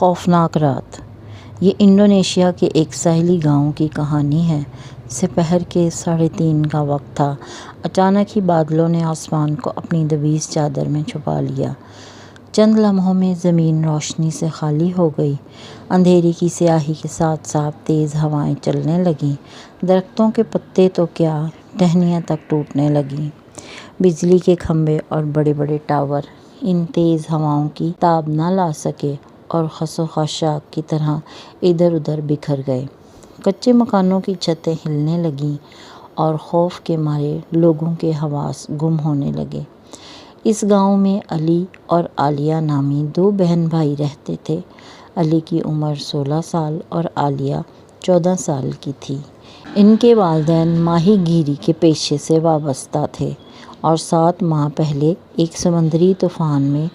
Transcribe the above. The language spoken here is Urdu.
خوفناک رات۔ یہ انڈونیشیا کے ایک ساحلی گاؤں کی کہانی ہے۔ سپہر کے 3:30 کا وقت تھا۔ اچانک ہی بادلوں نے آسمان کو اپنی دبیز چادر میں چھپا لیا۔ چند لمحوں میں زمین روشنی سے خالی ہو گئی۔ اندھیرے کی سیاہی کے ساتھ ساتھ تیز ہوائیں چلنے لگیں۔ درختوں کے پتے تو کیا، ٹہنیاں تک ٹوٹنے لگیں۔ بجلی کے کھمبے اور بڑے بڑے ٹاور ان تیز ہواؤں کی تاب نہ لا سکے اور خس و خاشاک کی طرح ادھر ادھر بکھر گئے۔ کچے مکانوں کی چھتیں ہلنے لگیں اور خوف کے مارے لوگوں کے حواس گم ہونے لگے۔ اس گاؤں میں علی اور عالیہ نامی 2 بہن بھائی رہتے تھے۔ علی کی عمر 16 سال اور عالیہ 14 سال کی تھی۔ ان کے والدین ماہی گیری کے پیشے سے وابستہ تھے اور 7 ماہ پہلے ایک سمندری طوفان میں